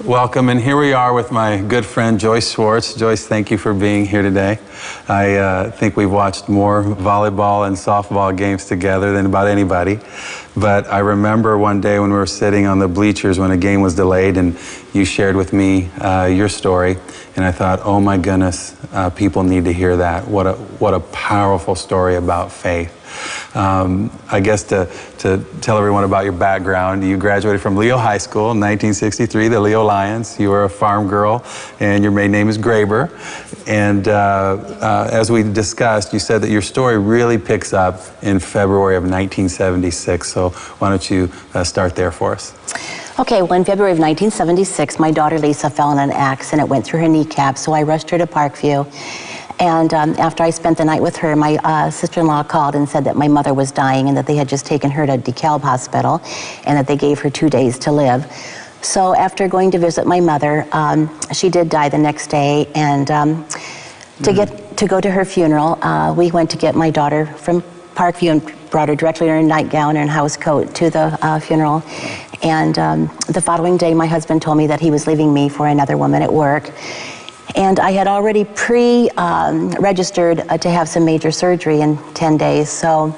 Welcome, and here we are with my good friend Joyce Schwartz. Joyce, thank you for being here today. I think we've watched more volleyball and softball games together than about anybody. But I remember one day when we were sitting on the bleachers when a game was delayed, and you shared with me your story, and I thought, oh my goodness, people need to hear that. What a powerful story about faith. I guess to tell everyone about your background, you graduated from Leo High School in 1963, the Leo Lions. You were a farm girl, and your maiden name is Graber. And as we discussed, you said that your story really picks up in February of 1976. So why don't you start there for us? Okay, well, in February of 1976, my daughter Lisa fell in an accident, went through her kneecap, so I rushed her to Parkview. And after I spent the night with her, my sister-in-law called and said that my mother was dying and that they had just taken her to DeKalb Hospital and that they gave her 2 days to live. So after going to visit my mother, she did die the next day. And to go to her funeral, we went to get my daughter from Parkview and brought her directly in her nightgown and house coat to the funeral. And the following day, my husband told me that he was leaving me for another woman at work. And I had already registered to have some major surgery in 10 days. So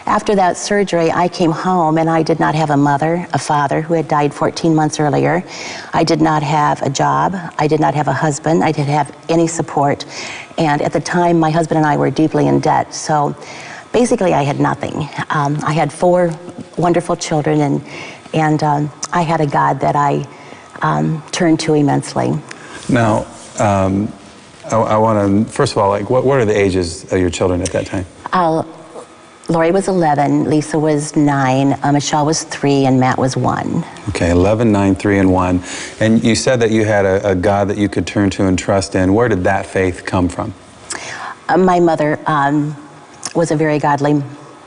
after that surgery, I came home and I did not have a father who had died 14 months earlier. I did not have a job. I did not have a husband. I didn't have any support. And at the time, my husband and I were deeply in debt. So basically, I had nothing. I had 4 wonderful children, and I had a God that I turned to immensely. Now, I want to, first of all, like, what are the ages of your children at that time? Lori was 11, Lisa was 9, Michelle was 3, and Matt was 1. Okay, 11, 9, 3, and 1. And you said that you had a God that you could turn to and trust in. Where did that faith come from? My mother was a very godly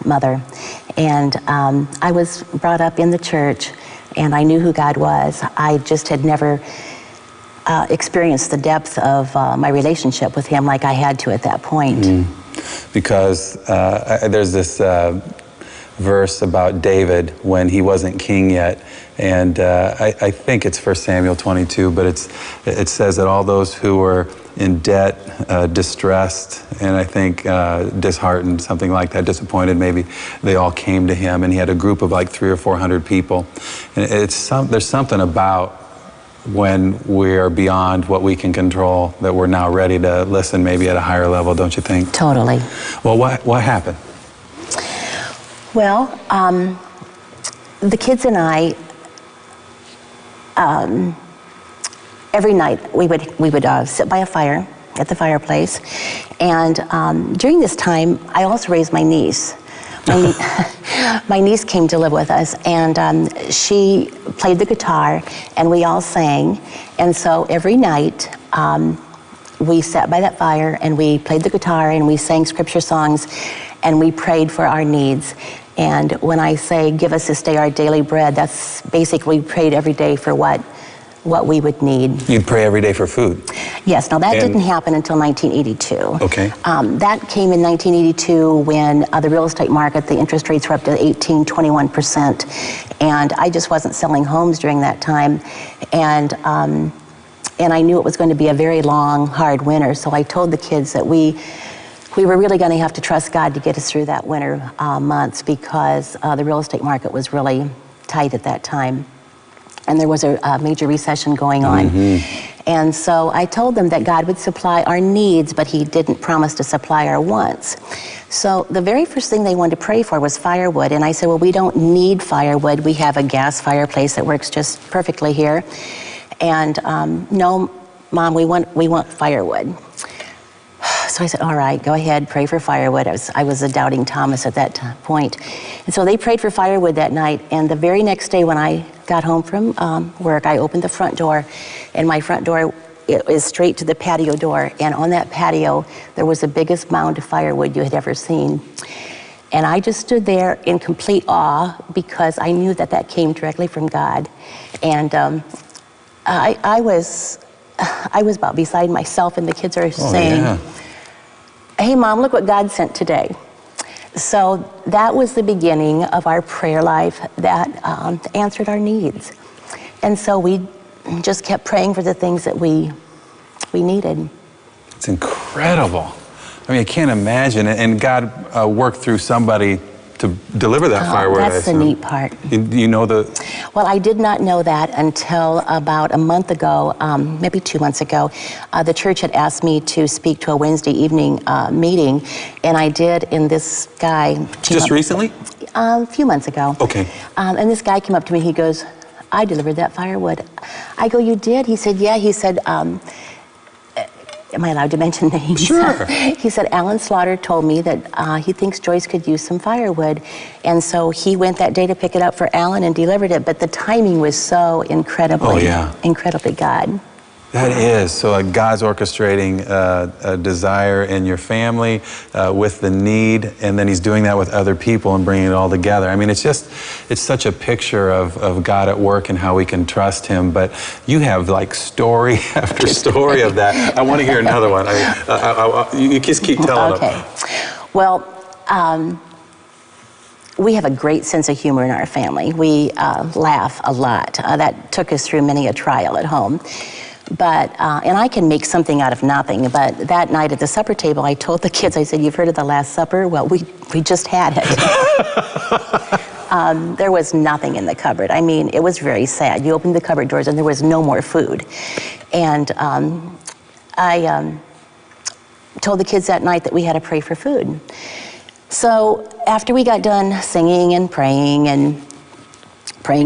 mother, and I was brought up in the church, and I knew who God was. I just had never experienced the depth of my relationship with him like I had to at that point. Because there's this verse about David when he wasn't king yet, and I think it's 1 Samuel 22, but it says that all those who were in debt, distressed, and I think disheartened, something like that, disappointed maybe, they all came to him, and he had a group of like 300 or 400 people. And there's something about when we're beyond what we can control that we're now ready to listen maybe at a higher level, don't you think? Totally. Well, what happened? Well, the kids and I, every night we would sit by a fire at the fireplace, and during this time I also raised my niece. My niece came to live with us, and she played the guitar, and we all sang. And so every night we sat by that fire and we played the guitar and we sang scripture songs and we prayed for our needs. And when I say, give us this day our daily bread, that's basically we prayed every day for what we would need. You'd pray every day for food? Yes. Now, that didn't happen until 1982. Okay. That came in 1982 when the real estate market, the interest rates were up to 18, 21%. And I just wasn't selling homes during that time. And I knew it was going to be a very long, hard winter. So I told the kids that we were really going to have to trust God to get us through that winter months, because the real estate market was really tight at that time. And there was a major recession going on. And so I told them that God would supply our needs, but he didn't promise to supply our wants. So the very first thing they wanted to pray for was firewood. And I said, well, we don't need firewood. We have a gas fireplace that works just perfectly here. And no, Mom, we want firewood. So I said, all right, go ahead, pray for firewood. I was a doubting Thomas at that point. And so they prayed for firewood that night. And the very next day when I got home from work, I opened the front door, and my front door is straight to the patio door. And on that patio, there was the biggest mound of firewood you had ever seen. And I just stood there in complete awe, because I knew that that came directly from God. And I was about beside myself, and the kids are saying, hey, Mom, look what God sent today. So that was the beginning of our prayer life that answered our needs. And so we just kept praying for the things that we needed. It's incredible. I mean, I can't imagine. And God worked through somebody to deliver that firewood. That's the neat part. You know the... Well, I did not know that until about a month ago, maybe 2 months ago. The church had asked me to speak to a Wednesday evening meeting, and I did, and this guy... Just recently? A few months ago. Okay. And this guy came up to me, he goes, I delivered that firewood. I go, you did? He said, yeah. He said, am I allowed to mention names? Sure. He said, Alan Slaughter told me that he thinks Joyce could use some firewood. And so he went that day to pick it up for Alan and delivered it. But the timing was so incredibly, incredibly God. That is. So God's orchestrating a desire in your family with the need, and then he's doing that with other people and bringing it all together. I mean, it's such a picture of God at work and how we can trust him. But you have like story after story of that. I want to hear another one. You just keep telling them. Well, we have a great sense of humor in our family. We laugh a lot. That took us through many a trial at home. But, and I can make something out of nothing, but that night at the supper table, I told the kids, I said, you've heard of the Last Supper? Well, we just had it. There was nothing in the cupboard. I mean, it was very sad. You opened the cupboard doors and there was no more food. And I told the kids that night that we had to pray for food. So after we got done singing and praying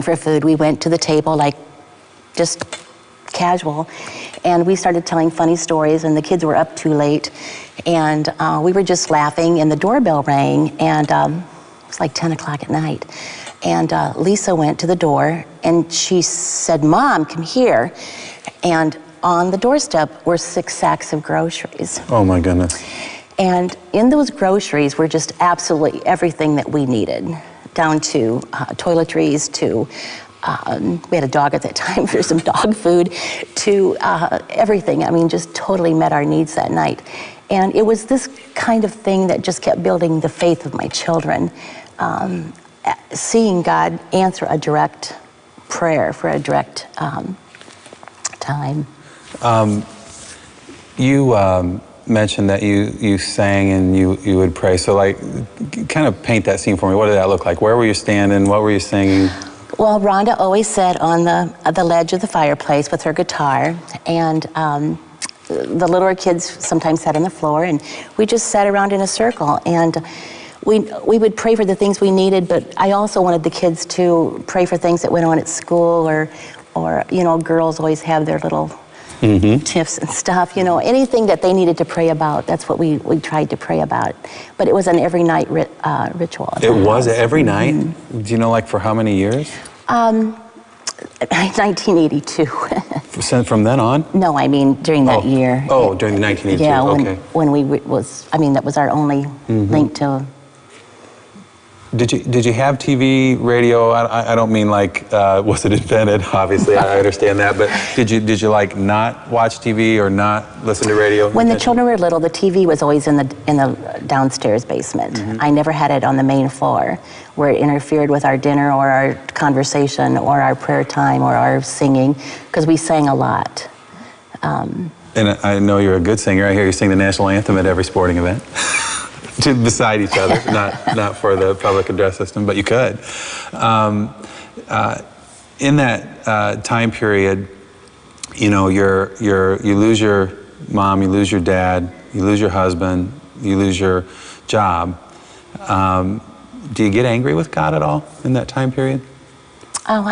for food, we went to the table like just casual, and we started telling funny stories, and the kids were up too late, and we were just laughing, and the doorbell rang, and it was like 10 o'clock at night, and Lisa went to the door, and she said, Mom, come here, and on the doorstep were 6 sacks of groceries. Oh my goodness. And in those groceries were just absolutely everything that we needed, down to toiletries, to we had a dog at that time for some dog food, to everything. I mean, just totally met our needs that night. And it was this kind of thing that just kept building the faith of my children. Seeing God answer a direct prayer for a direct time. You mentioned that you sang and you would pray. So like, kind of paint that scene for me. What did that look like? Where were you standing? What were you singing? Well, Rhonda always sat on the ledge of the fireplace with her guitar, and the littler kids sometimes sat on the floor, and we just sat around in a circle, and we would pray for the things we needed, but I also wanted the kids to pray for things that went on at school, or you know, girls always have their little tiffs and stuff, you know, anything that they needed to pray about, that's what we tried to pray about. But it was an every night ritual. It was every night? Do you know, like, for how many years? 1982. From then on? No, I mean during that year. Oh, during the 1982, yeah, okay. when we that was our only link to... Did you have TV, radio? I don't mean like was it invented? Obviously, I understand that. But did you like not watch TV or not listen to radio? When the children were little, the TV was always in the downstairs basement. I never had it on the main floor, where it interfered with our dinner or our conversation or our prayer time or our singing, because we sang a lot. And I know you're a good singer. I hear you sing the national anthem at every sporting event. Beside each other, not for the public address system, but you could. In that time period, you know, you lose your mom, you lose your dad, you lose your husband, you lose your job. Do you get angry with God at all in that time period? Oh,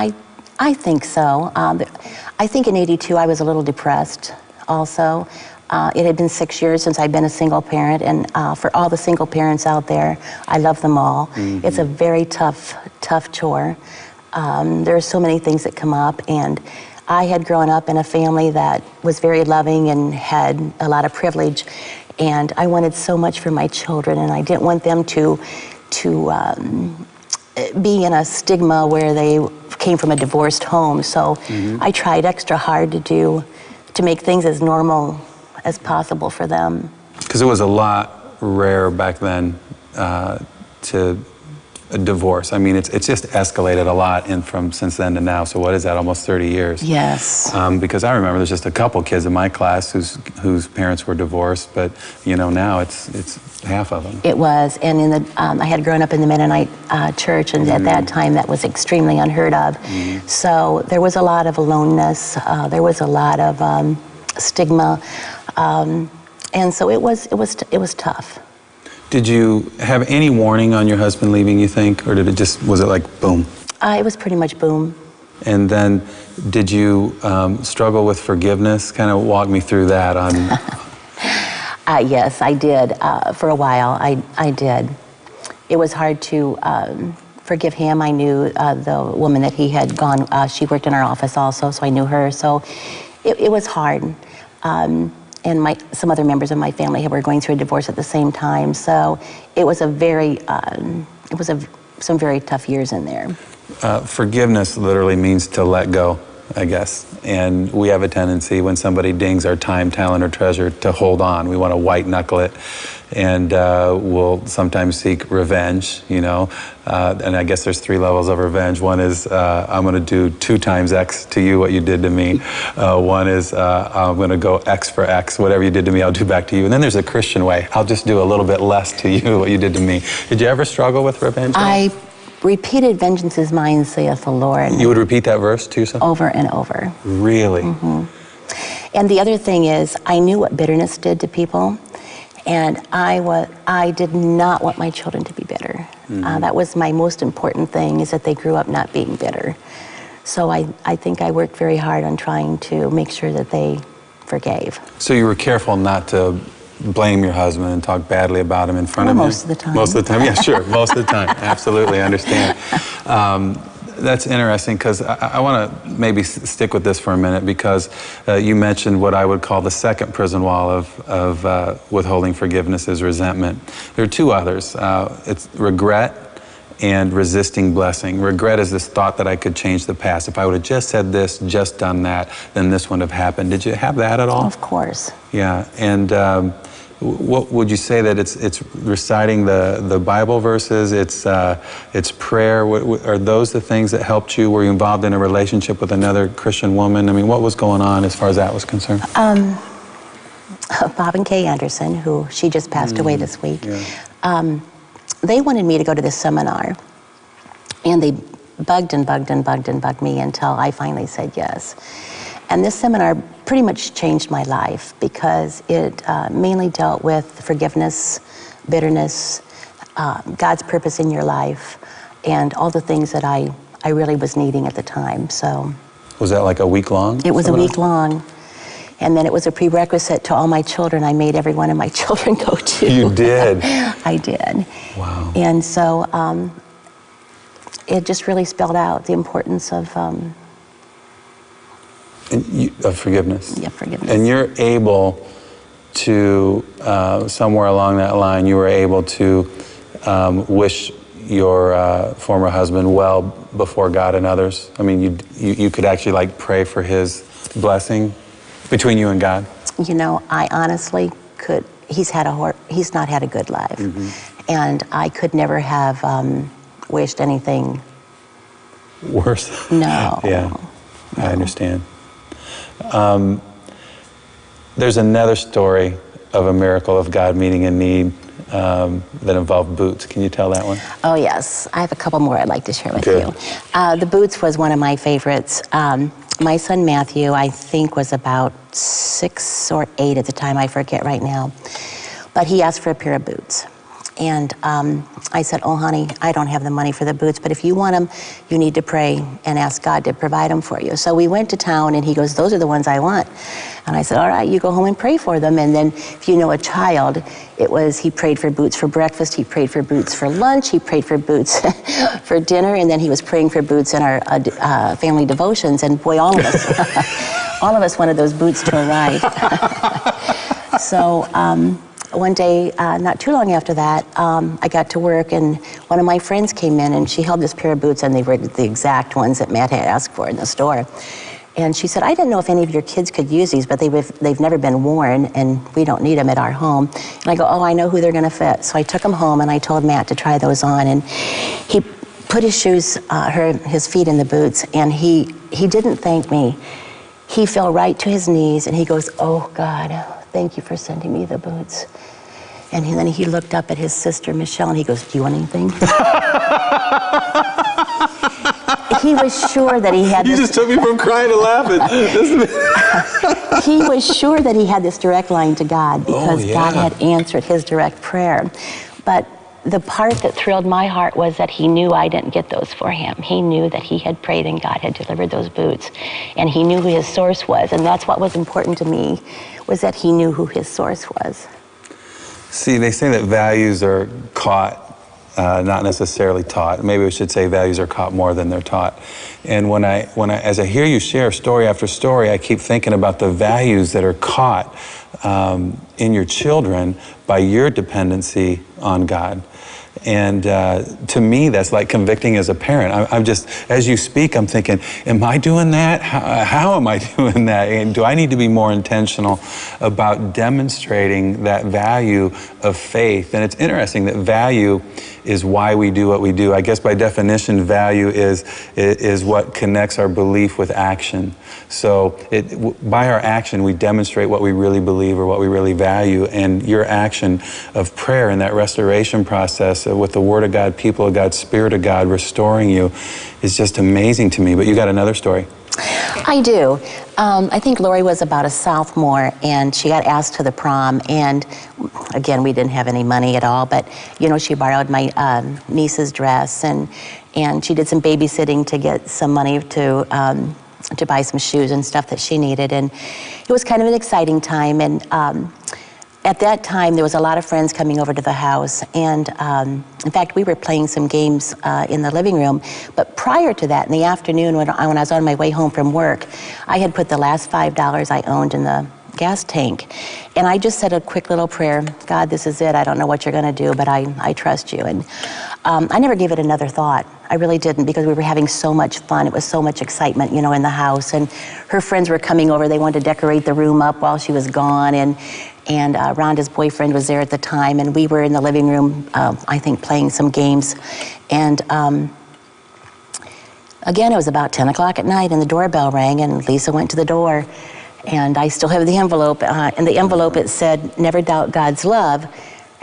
I think so. I think in '82 I was a little depressed also. It had been 6 years since I'd been a single parent, and for all the single parents out there, I love them all. It's a very tough chore. There are so many things that come up, and I had grown up in a family that was very loving and had a lot of privilege, and I wanted so much for my children, and I didn't want them to be in a stigma where they came from a divorced home. So I tried extra hard to make things as normal as possible for them. Because it was a lot rare back then to a divorce. I mean, it's just escalated a lot since then to now. So what is that, almost 30 years? Yes. Because I remember there's just a couple kids in my class whose parents were divorced, but now it's half of them. It was, and in the I had grown up in the Mennonite church, and at that time that was extremely unheard of. So there was a lot of aloneness. There was a lot of stigma, and so it was tough. Did you have any warning on your husband leaving, you think, or was it like boom? It was pretty much boom. And then did you struggle with forgiveness? Kind of walk me through that on... Yes, I did. For a while, I did. It was hard to forgive him. I knew the woman that he had gone, she worked in our office also, so I knew her. So it was hard. And some other members of my family were going through a divorce at the same time. So it was some very tough years in there. Forgiveness literally means to let go, I guess. And we have a tendency when somebody dings our time, talent, or treasure to hold on. We want to white knuckle it, and we'll sometimes seek revenge, And I guess there's 3 levels of revenge. One is I'm going to do 2 times X to you what you did to me. One is I'm going to go X for X. Whatever you did to me, I'll do back to you. And then there's a Christian way. I'll just do a little bit less to you what you did to me. Did you ever struggle with revenge? I repeated, "Vengeance is mine, saith the Lord." You would repeat that verse to yourself? Over and over. Really? And the other thing is, I knew what bitterness did to people, and I did not want my children to be bitter. That was my most important thing, is that they grew up not being bitter. So I think I worked very hard on trying to make sure that they forgave. So you were careful not to blame your husband and talk badly about him in front of him? Most of the time. Most of the time, yeah, sure. Most of the time. Absolutely, I understand. That's interesting, because I want to maybe stick with this for a minute, because you mentioned what I would call the second prison wall of withholding forgiveness is resentment. There are 2 others. It's regret and resisting blessing. Regret is this thought that I could change the past. If I would have just said this, just done that, then this wouldn't have happened. Did you have that at all? Of course. Yeah, and what would you say that it's reciting the Bible verses, it's prayer? Are those the things that helped you? Were you involved in a relationship with another Christian woman? I mean, what was going on as far as that was concerned? Bob and Kay Anderson, who she just passed away this week. Yeah. They wanted me to go to this seminar, and they bugged and bugged and bugged and bugged me until I finally said yes. And this seminar pretty much changed my life, because it mainly dealt with forgiveness, bitterness, God's purpose in your life, and all the things that I really was needing at the time. So, was that like a week long? It was a week long. And then it was a prerequisite to all my children. I made every one of my children go to. You did? I did. Wow. And so it just really spelled out the importance of forgiveness. Yeah, forgiveness. And you're able to, somewhere along that line, you were able to wish your former husband well before God and others. I mean, you could actually like pray for his blessing between you and God. I honestly could. He's not had a good life, and I could never have wished anything worse. No. Yeah, I understand. There's another story of a miracle of God meeting a need that involved boots. Can you tell that one? Oh, yes. I have a couple more I'd like to share with Good. you. The boots was one of my favorites. My son Matthew, I think, was about 6 or 8 at the time. I forget right now. But he asked for a pair of boots. And I said, "Oh, honey, I don't have the money for the boots, but if you want them, you need to pray and ask God to provide them for you." So we went to town, and he goes, "Those are the ones I want." And I said, "All right, you go home and pray for them." And then, if you know a child, he prayed for boots for breakfast, he prayed for boots for lunch, he prayed for boots for dinner, and then he was praying for boots in our family devotions. And boy, all of us wanted those boots to arrive. So, one day, not too long after that, I got to work, and one of my friends came in, and she held this pair of boots, and they were the exact ones that Matt had asked for in the store. And she said, I didn't know if any of your kids could use these, but they've never been worn, and we don't need them at our home. And I go, oh, I know who they're going to fit. So I took them home, and I told Matt to try those on. And he put his shoes, his feet in the boots, and he didn't thank me. He fell right to his knees, and he goes, oh, God, thank you for sending me the boots. And then he looked up at his sister, Michelle, and he goes, do you want anything? He was sure that he had You just took me from crying to laughing. He was sure that he had this direct line to God because God had answered his direct prayer. But the part that thrilled my heart was that he knew I didn't get those for him. He knew that he had prayed and God had delivered those boots. And he knew who his source was. And that's what was important to me, was that he knew who his source was. See, they say that values are caught, not necessarily taught. Maybe we should say values are caught more than they're taught. And as I hear you share story after story, I keep thinking about the values that are caught in your children by your dependency on God. And to me, that's like convicting as a parent. I'm just, as you speak, I'm thinking, am I doing that? How am I doing that? And do I need to be more intentional about demonstrating that value of faith? And it's interesting that value is why we do what we do. I guess by definition, value is what connects our belief with action. So by our action, we demonstrate what we really believe or what we really value. And your action of prayer and that restoration process with the Word of God, people of God, Spirit of God restoring you is just amazing to me. But you got another story. I do. I think Lori was about a sophomore, and she got asked to the prom, and again, we didn't have any money at all, but she borrowed my niece's dress, and she did some babysitting to get some money to buy some shoes and stuff that she needed, and it was kind of an exciting time. And at that time, there was a lot of friends coming over to the house, and in fact, we were playing some games in the living room. But prior to that, in the afternoon, when I was on my way home from work, I had put the last $5 I owned in the gas tank, and I just said a quick little prayer. God, this is it. I don't know what you're going to do, but I trust you. And I never gave it another thought. I really didn't, because we were having so much fun. It was so much excitement, in the house. And her friends were coming over. They wanted to decorate the room up while she was gone. And Rhonda's boyfriend was there at the time. And we were in the living room, I think, playing some games. And again, it was about 10 o'clock at night, and the doorbell rang, and Lisa went to the door. And I still have the envelope. In the envelope, it said, "Never doubt God's love."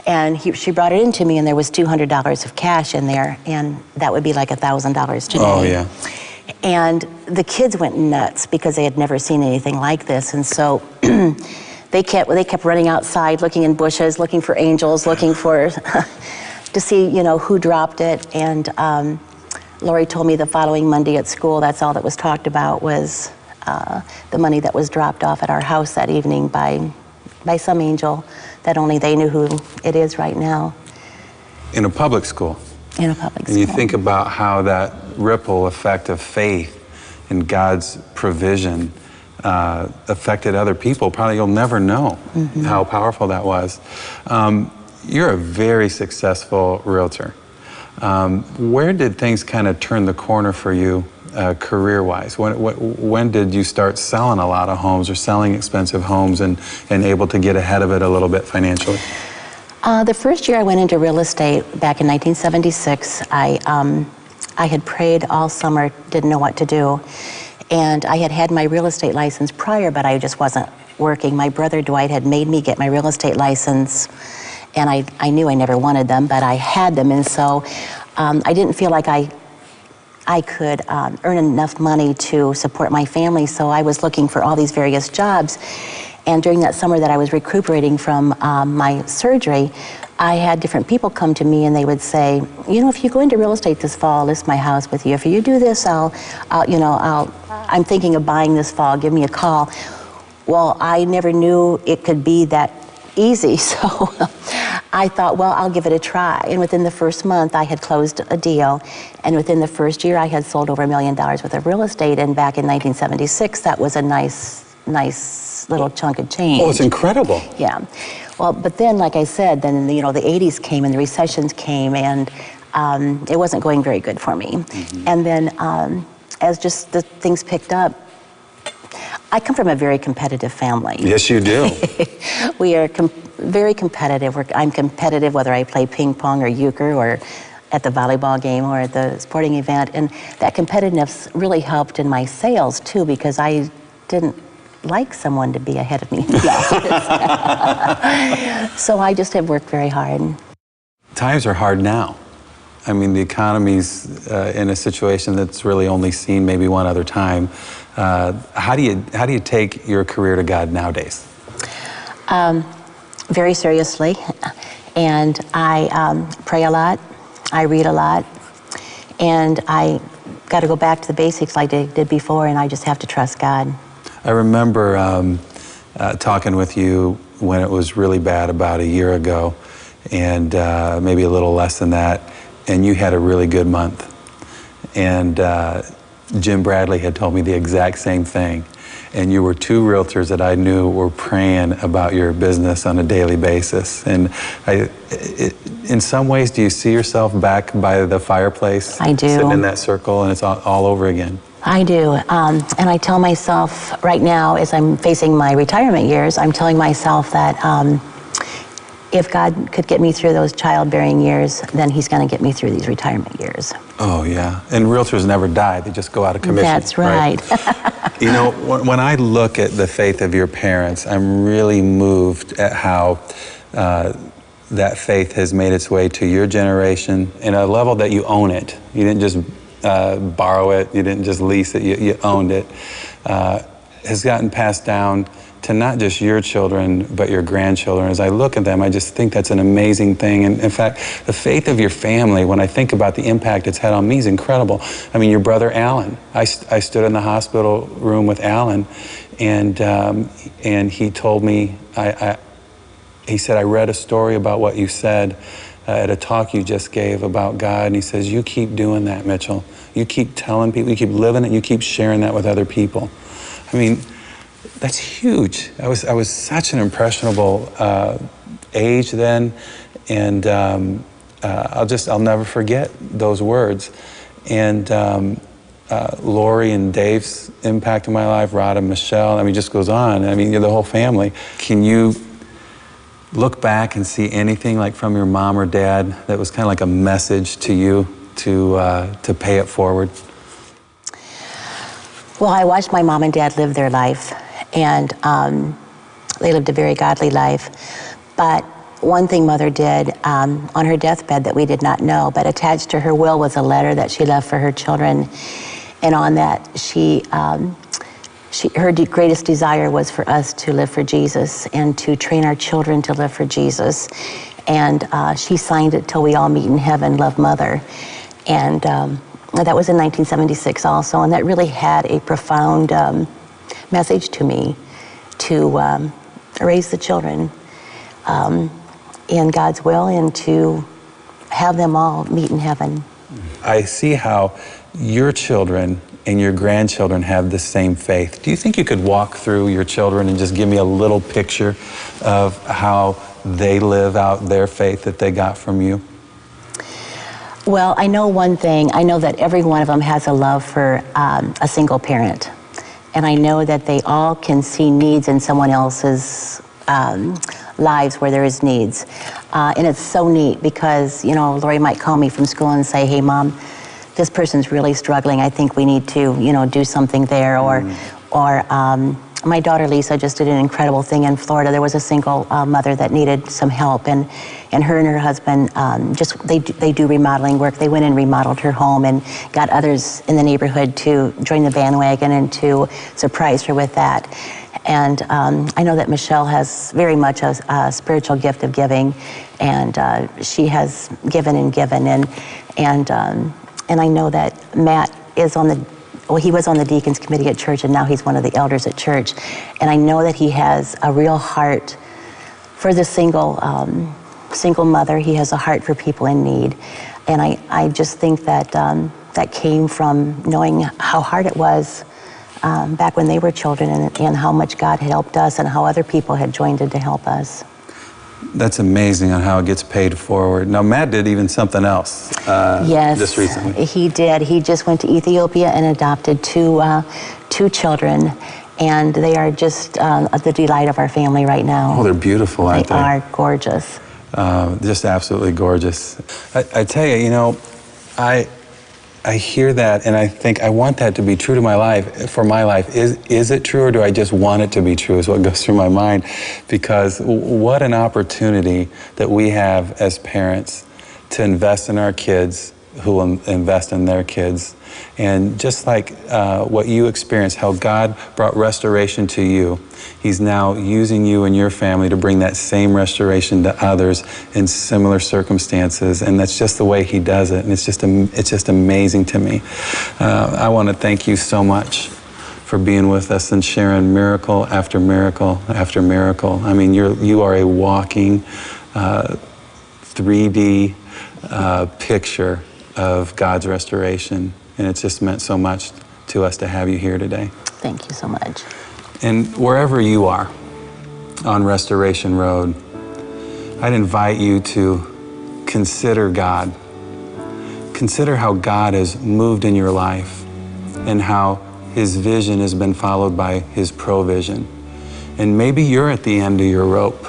And she brought it into me, and there was $200 of cash in there, and that would be like $1,000 today. Oh, yeah. And the kids went nuts because they had never seen anything like this, and so they kept running outside, looking in bushes, looking for angels, looking for to see who dropped it. And Lori told me the following Monday at school, that's all that was talked about was the money that was dropped off at our house that evening by some angel that only they knew who it is right now. In a public school. In a public school. And you think about how that ripple effect of faith in God's provision affected other people. Probably you'll never know how powerful that was. You're a very successful realtor. Where did things kind of turn the corner for you career-wise? When did you start selling a lot of homes or selling expensive homes and able to get ahead of it a little bit financially? The first year I went into real estate back in 1976, I had prayed all summer, didn't know what to do. And I had my real estate license prior, but I just wasn't working. My brother Dwight had made me get my real estate license, and I knew I never wanted them, but I had them. And so I didn't feel like I could earn enough money to support my family, so I was looking for all these various jobs. And during that summer that I was recuperating from my surgery, I had different people come to me, and they would say, if you go into real estate this fall, I'll list my house with you. If you do this, I'm thinking of buying this fall, give me a call. Well, I never knew it could be that easy, so I thought, well, I'll give it a try. And within the first month, I had closed a deal, and within the first year, I had sold over $1 million worth of real estate, and back in 1976, that was a nice little chunk of change. Oh, it's incredible. Yeah. Well, but then, like I said, then, the 80s came, and the recessions came, and it wasn't going very good for me. And then, as just the things picked up, I come from a very competitive family. Yes, you do. We are very competitive. I'm competitive whether I play ping pong or euchre or at the volleyball game or at the sporting event. And that competitiveness really helped in my sales too, because I didn't like someone to be ahead of me in the office. So I just have worked very hard. Times are hard now. I mean, the economy's in a situation that's really only seen maybe one other time. How do you take your career to God nowadays? Very seriously, and I pray a lot. I read a lot, and I got to go back to the basics like I did before, and I just have to trust God. I remember talking with you when it was really bad about a year ago, and maybe a little less than that, and you had a really good month. And Jim Bradley had told me the exact same thing. And you were two realtors that I knew were praying about your business on a daily basis. And in some ways, do you see yourself back by the fireplace? I do. Sitting in that circle, and it's all over again? I do. And I tell myself right now, as I'm facing my retirement years, I'm telling myself that if God could get me through those childbearing years, then He's going to get me through these retirement years. Oh, yeah. And realtors never die. They just go out of commission. That's right. You know, when I look at the faith of your parents, I'm really moved at how that faith has made its way to your generation in a level that you own it. You didn't just borrow it. You didn't just lease it. You owned it. Has gotten passed down to not just your children, but your grandchildren. As I look at them, I just think that's an amazing thing. And in fact, the faith of your family, when I think about the impact it's had on me, is incredible. I mean, your brother Alan, I stood in the hospital room with Alan, and he told me, he said, I read a story about what you said at a talk you just gave about God, and he says, you keep doing that, Mitchell. You keep telling people, you keep living it, you keep sharing that with other people. I mean, that's huge. I was such an impressionable age then, and I'll never forget those words. And Lori and Dave's impact in my life, Rod and Michelle, I mean, it just goes on. I mean, you're the whole family. Can you look back and see anything like from your mom or dad that was kind of like a message to you to pay it forward? Well, I watched my mom and dad live their life, and they lived a very godly life. But one thing Mother did on her deathbed that we did not know, but attached to her will was a letter that she left for her children. And on that, her greatest desire was for us to live for Jesus and to train our children to live for Jesus. And she signed it, till we all meet in heaven, love Mother. And that was in 1976 also, and that really had a profound message to me to raise the children in God's will and to have them all meet in heaven. I see how your children and your grandchildren have the same faith. Do you think you could walk through your children and just give me a little picture of how they live out their faith that they got from you? Well, I know one thing. I know that every one of them has a love for a single parent. And I know that they all can see needs in someone else's lives where there is needs. And it's so neat because, you know, Lori might call me from school and say, hey, Mom, this person's really struggling. I think we need to, you know, do something there. Or my daughter Lisa just did an incredible thing in Florida. There was a single mother that needed some help, and her and her husband they do remodeling work. They went and remodeled her home and got others in the neighborhood to join the bandwagon and to surprise her with that. And I know that Michelle has very much a spiritual gift of giving, and she has given and given, and I know that Matt is he was on the deacons committee at church, and now he's one of the elders at church. And I know that he has a real heart for the single mother. He has a heart for people in need. And I just think that that came from knowing how hard it was back when they were children, and how much God had helped us and how other people had joined in to help us. That's amazing on how it gets paid forward. Now, Matt did even something else yes, just recently. He did. He just went to Ethiopia and adopted two children. And they are just the delight of our family right now. Oh, they're beautiful, aren't they? They are gorgeous. Just absolutely gorgeous. I tell you, you know, I hear that and I think I want that to be true to my life, for my life. Is it true, or do I just want it to be true is what goes through my mind? Because what an opportunity that we have as parents to invest in our kids, who will invest in their kids. And just like what you experienced, how God brought restoration to you, He's now using you and your family to bring that same restoration to others in similar circumstances. And that's just the way He does it. And it's just amazing to me. I want to thank you so much for being with us and sharing miracle after miracle after miracle. I mean, you are a walking 3D picture of God's restoration. And it's just meant so much to us to have you here today. Thank you so much. And wherever you are on Restoration Road, I'd invite you to consider God. Consider how God has moved in your life and how His vision has been followed by His provision. And maybe you're at the end of your rope,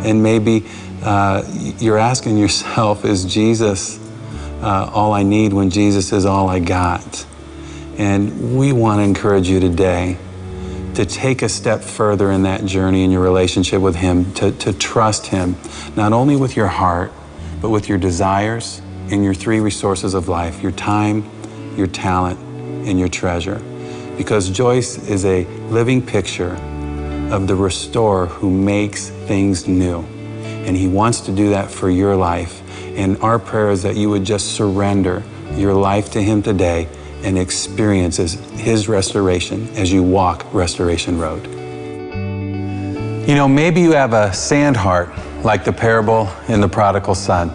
and maybe you're asking yourself, is Jesus all I need when Jesus is all I got? And we want to encourage you today to take a step further in that journey in your relationship with Him, to trust Him, not only with your heart, but with your desires and your three resources of life, your time, your talent, and your treasure. Because Joyce is a living picture of the restorer who makes things new. And He wants to do that for your life. And our prayer is that you would just surrender your life to Him today and experience His restoration as you walk Restoration Road. You know, maybe you have a sand heart like the parable in the prodigal son.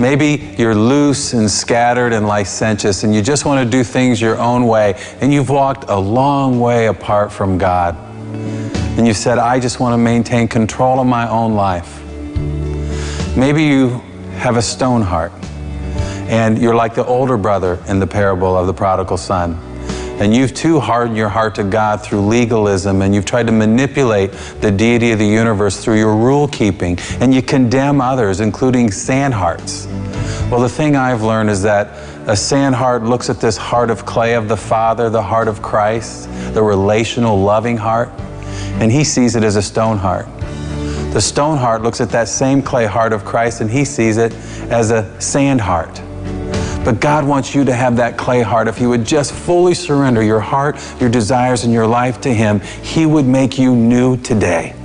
Maybe you're loose and scattered and licentious and you just want to do things your own way, and you've walked a long way apart from God. And you said, I just want to maintain control of my own life. Maybe you have a stone heart, and you're like the older brother in the parable of the prodigal son. And you've too hardened your heart to God through legalism, and you've tried to manipulate the deity of the universe through your rule keeping, and you condemn others, including sand hearts. Well, the thing I've learned is that a sand heart looks at this heart of clay of the Father, the heart of Christ, the relational, loving heart, and He sees it as a stone heart. The stone heart looks at that same clay heart of Christ, and He sees it as a sand heart. But God wants you to have that clay heart. If you would just fully surrender your heart, your desires, and your life to Him, He would make you new today.